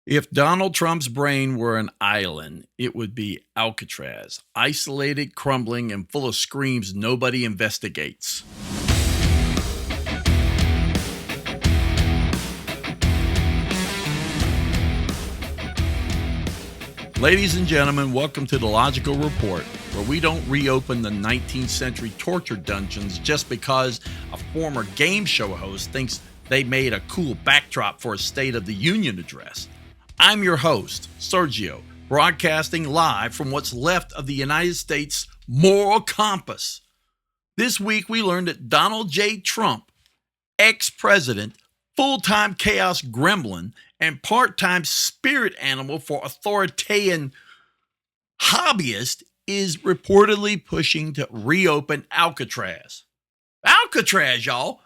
If Donald Trump's brain were an island, it would be Alcatraz, isolated, crumbling, and full of screams nobody investigates. Ladies and gentlemen, welcome to the Logical Report, where we don't reopen the 19th century torture dungeons just because a former game show host thinks they made a cool backdrop for a State of the Union address. I'm your host, Sergio, broadcasting live from what's left of the United States moral compass. This week, we learned that Donald J. Trump, ex-president, full-time chaos gremlin, and part-time spirit animal for authoritarian hobbyist, is reportedly pushing to reopen Alcatraz. Alcatraz, y'all!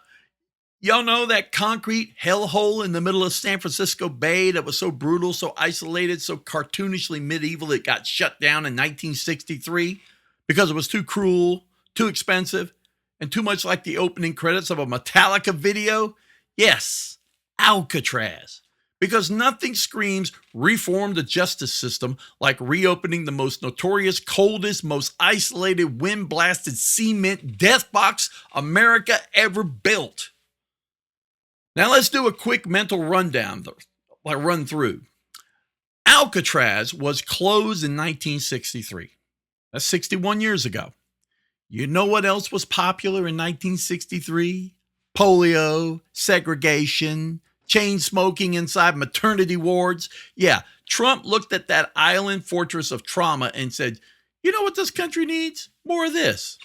Y'all know that concrete hellhole in the middle of San Francisco Bay that was so brutal, so isolated, so cartoonishly medieval it got shut down in 1963 because it was too cruel, too expensive, and too much like the opening credits of a Metallica video? Yes, Alcatraz. Because nothing screams reform the justice system like reopening the most notorious, coldest, most isolated, wind-blasted cement death box America ever built. Now let's do a quick mental run through. Alcatraz was closed in 1963. That's 61 years ago. You know what else was popular in 1963? Polio, segregation, chain smoking inside maternity wards. Yeah, Trump looked at that island fortress of trauma and said, you know what this country needs? More of this.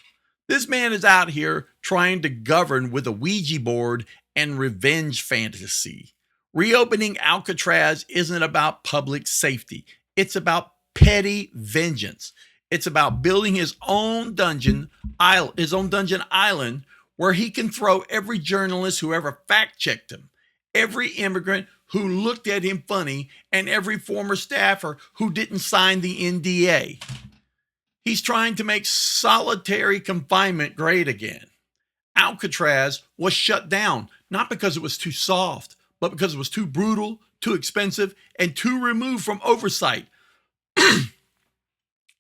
This man is out here trying to govern with a Ouija board and revenge fantasy. Reopening Alcatraz isn't about public safety. It's about petty vengeance. It's about building his own dungeon island where he can throw every journalist who ever fact-checked him, every immigrant who looked at him funny, and every former staffer who didn't sign the NDA. He's trying to make solitary confinement great again. Alcatraz was shut down, not because it was too soft, but because it was too brutal, too expensive, and too removed from oversight.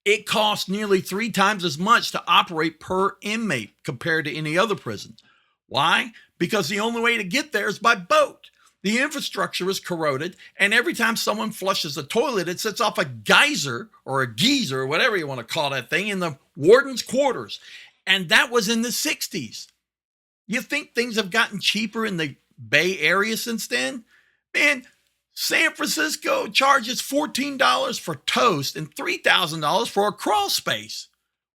It cost nearly 3 times as much to operate per inmate compared to any other prison. Why? Because the only way to get there is by boat. The infrastructure is corroded, and every time someone flushes a toilet, it sets off a geyser or a geezer or whatever you want to call that thing in the warden's quarters. And that was in the 60s. You think things have gotten cheaper in the Bay Area since then? Man, San Francisco charges $14 for toast and $3,000 for a crawl space.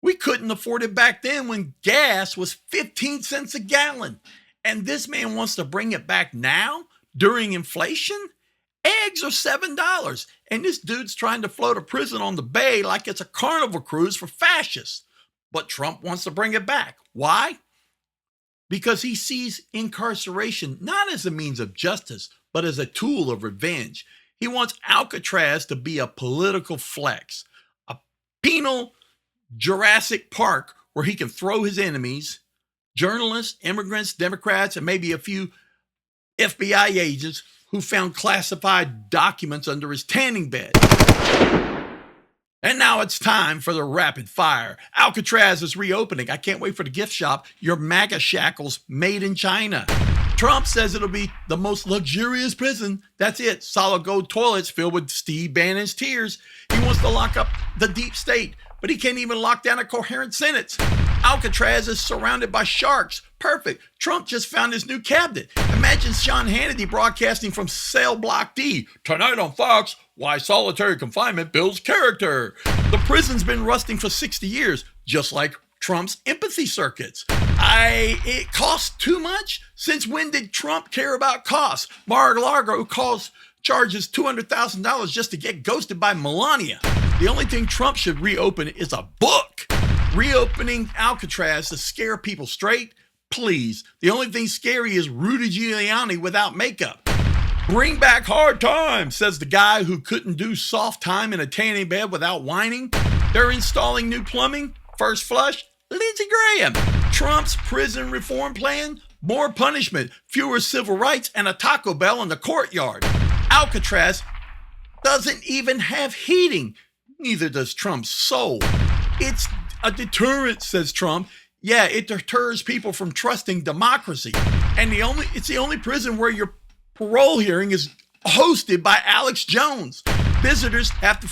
We couldn't afford it back then when gas was 15 cents a gallon. And this man wants to bring it back now during inflation? Eggs are $7. And this dude's trying to float a prison on the Bay like it's a carnival cruise for fascists. But Trump wants to bring it back. Why? Because he sees incarceration not as a means of justice, but as a tool of revenge. He wants Alcatraz to be a political flex, a penal Jurassic Park where he can throw his enemies, journalists, immigrants, Democrats, and maybe a few FBI agents who found classified documents under his tanning bed. And now it's time for the rapid fire. Alcatraz is reopening. I can't wait for the gift shop. Your MAGA shackles made in China. Trump says it'll be the most luxurious prison. That's it. Solid gold toilets filled with Steve Bannon's tears. He wants to lock up the deep state, but he can't even lock down a coherent sentence. Alcatraz is surrounded by sharks. Perfect. Trump just found his new cabinet. Imagine Sean Hannity broadcasting from Cell Block D. Tonight on Fox, why solitary confinement builds character. The prison's been rusting for 60 years, just like Trump's empathy circuits. It costs too much? Since when did Trump care about costs? Mar-a-Lago charges $200,000 just to get ghosted by Melania. The only thing Trump should reopen is a book. Reopening Alcatraz to scare people straight? Please. The only thing scary is Rudy Giuliani without makeup. Bring back hard times, says the guy who couldn't do soft time in a tanning bed without whining. They're installing new plumbing. First flush, Lindsey Graham. Trump's prison reform plan? More punishment, fewer civil rights, and a Taco Bell in the courtyard. Alcatraz doesn't even have heating. Neither does Trump's soul. It's a deterrent, says Trump. Yeah, it deters people from trusting democracy. And it's the only prison where your parole hearing is hosted by Alex Jones. Visitors have to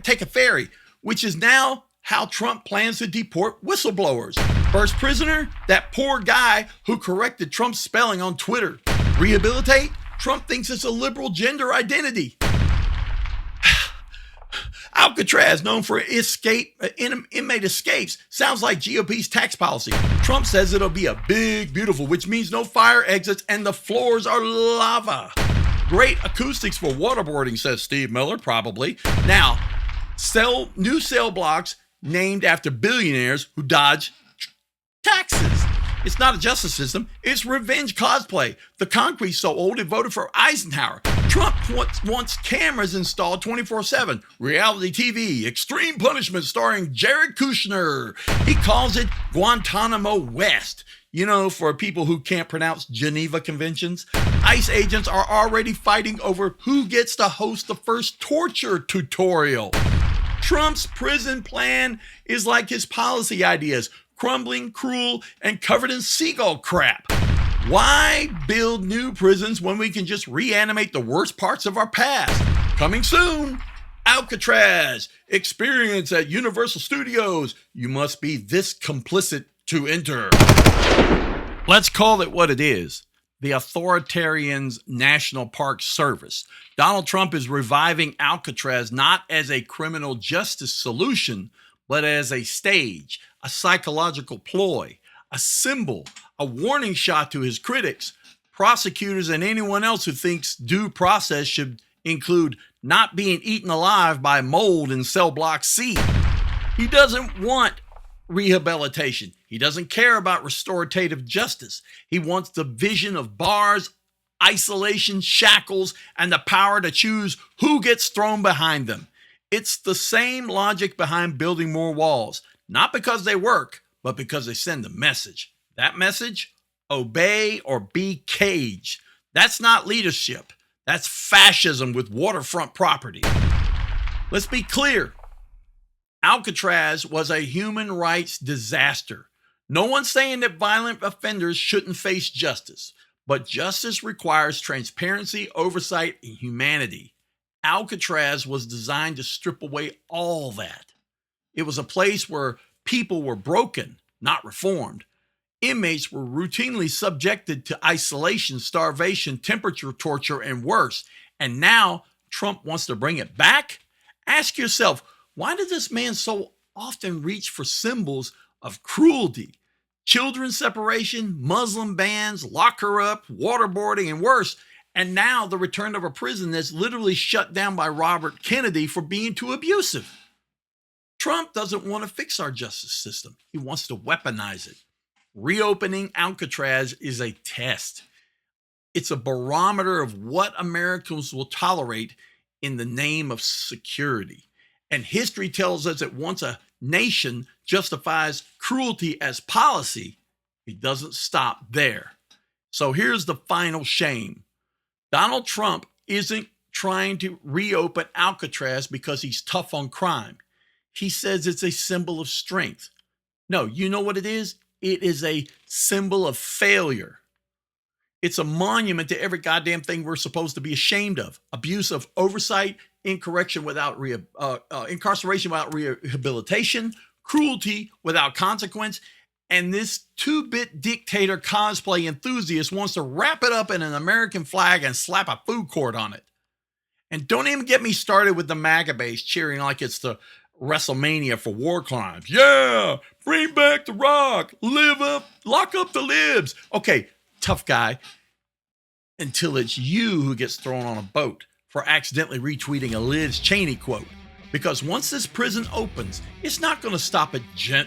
take a ferry, which is now how Trump plans to deport whistleblowers. First prisoner, that poor guy who corrected Trump's spelling on Twitter. Rehabilitate? Trump thinks it's a liberal gender identity. Alcatraz, known for inmate escapes, sounds like GOP's tax policy. Trump says it'll be a big, beautiful, which means no fire exits and the floors are lava. Great acoustics for waterboarding, says Steve Miller, probably. Now, new cell blocks named after billionaires who dodge taxes. It's not a justice system. It's revenge cosplay. The concrete's so old it voted for Eisenhower. Trump wants cameras installed 24/7. Reality TV, extreme punishment starring Jared Kushner. He calls it Guantanamo West. You know, for people who can't pronounce Geneva Conventions, ICE agents are already fighting over who gets to host the first torture tutorial. Trump's prison plan is like his policy ideas, crumbling, cruel, and covered in seagull crap. Why build new prisons when we can just reanimate the worst parts of our past? Coming soon, Alcatraz, experience at Universal Studios. You must be this complicit to enter. Let's call it what it is. The authoritarian's National Park Service. Donald Trump is reviving Alcatraz not as a criminal justice solution, but as a stage, a psychological ploy, a symbol, a warning shot to his critics, prosecutors, and anyone else who thinks due process should include not being eaten alive by mold in cell block C. He doesn't want rehabilitation. He doesn't care about restorative justice. He wants the vision of bars, isolation, shackles, and the power to choose who gets thrown behind them. It's the same logic behind building more walls, not because they work, but because they send a message. That message? Obey or be caged. That's not leadership. That's fascism with waterfront property. Let's be clear. Alcatraz was a human rights disaster. No one's saying that violent offenders shouldn't face justice, but justice requires transparency, oversight, and humanity. Alcatraz was designed to strip away all that. It was a place where people were broken, not reformed. Inmates were routinely subjected to isolation, starvation, temperature torture, and worse. And now Trump wants to bring it back? Ask yourself, why did this man so often reach for symbols of cruelty? Children separation, Muslim bans, lock her up, waterboarding, and worse. And now the return of a prison that's literally shut down by Robert Kennedy for being too abusive. Trump doesn't want to fix our justice system. He wants to weaponize it. Reopening Alcatraz is a test. It's a barometer of what Americans will tolerate in the name of security. And history tells us that once a nation justifies cruelty as policy, it doesn't stop there. So here's the final shame. Donald Trump isn't trying to reopen Alcatraz because he's tough on crime. He says it's a symbol of strength. No, you know what it is? It is a symbol of failure. It's a monument to every goddamn thing we're supposed to be ashamed of. Abuse of oversight, incarceration without rehabilitation, cruelty without consequence, and this two-bit dictator cosplay enthusiast wants to wrap it up in an American flag and slap a food court on it. And don't even get me started with the MAGA base cheering like it's the WrestleMania for war crimes. Yeah, bring back the Rock, live up, lock up the libs. Okay, tough guy, until it's you who gets thrown on a boat for accidentally retweeting a Liz Cheney quote. Because once this prison opens, it's not going to stop at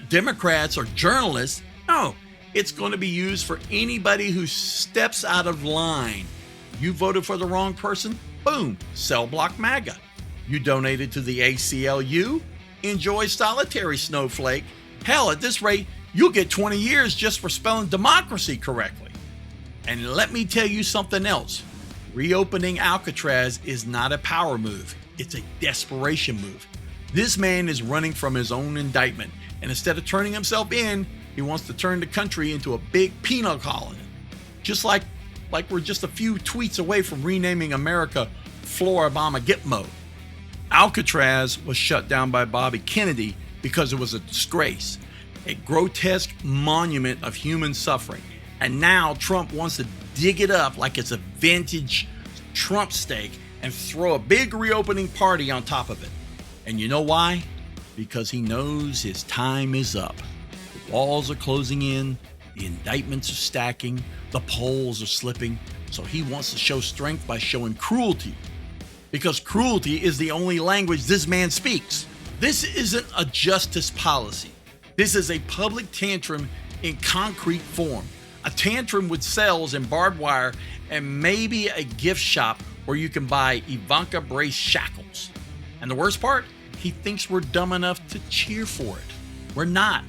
Democrats or journalists. No, it's going to be used for anybody who steps out of line. You voted for the wrong person? Boom, cell block MAGA. You donated to the ACLU? Enjoy solitary snowflake. Hell, at this rate, you'll get 20 years just for spelling democracy correctly. And let me tell you something else. Reopening Alcatraz is not a power move, it's a desperation move. This man is running from his own indictment, and instead of turning himself in, he wants to turn the country into a big penal colony. Just like we're just a few tweets away from renaming America Floribama Gitmo. Alcatraz was shut down by Bobby Kennedy because it was a disgrace, a grotesque monument of human suffering. And now Trump wants to dig it up like it's a vintage Trump steak and throw a big reopening party on top of it. And you know why? Because he knows his time is up. The walls are closing in, the indictments are stacking, the polls are slipping, so he wants to show strength by showing cruelty. Because cruelty is the only language this man speaks. This isn't a justice policy. This is a public tantrum in concrete form. A tantrum with cells and barbed wire and maybe a gift shop where you can buy Ivanka Brace shackles. And the worst part? He thinks we're dumb enough to cheer for it. We're not.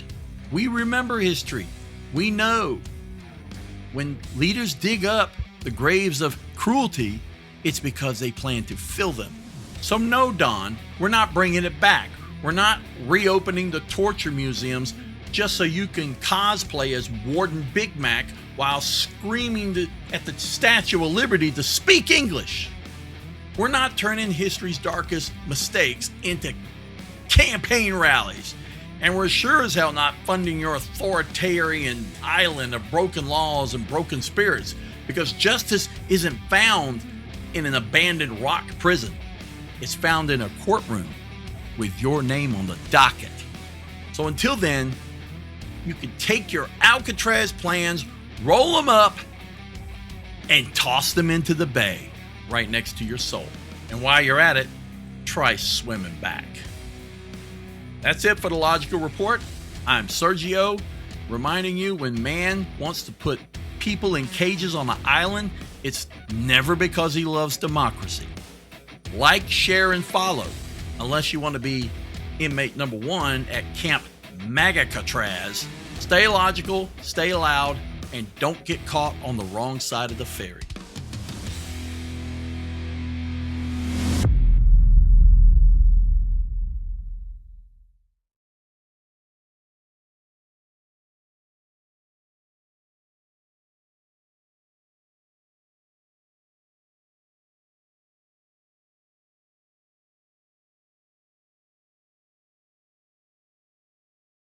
We remember history. We know. When leaders dig up the graves of cruelty, it's because they plan to fill them. So no, Don, we're not bringing it back. We're not reopening the torture museums just so you can cosplay as Warden Big Mac while screaming at the Statue of Liberty to speak English. We're not turning history's darkest mistakes into campaign rallies. And we're sure as hell not funding your authoritarian island of broken laws and broken spirits, because justice isn't found in an abandoned rock prison. It's found in a courtroom with your name on the docket. So until then, you can take your Alcatraz plans, roll them up, and toss them into the bay right next to your soul. And while you're at it, try swimming back. That's it for the Logical Report. I'm Sergio, reminding you when man wants to put people in cages on an island, it's never because he loves democracy. Like, share, and follow, unless you want to be inmate number 1 at Camp MAGAcatraz. Stay logical, stay loud, and don't get caught on the wrong side of the ferry.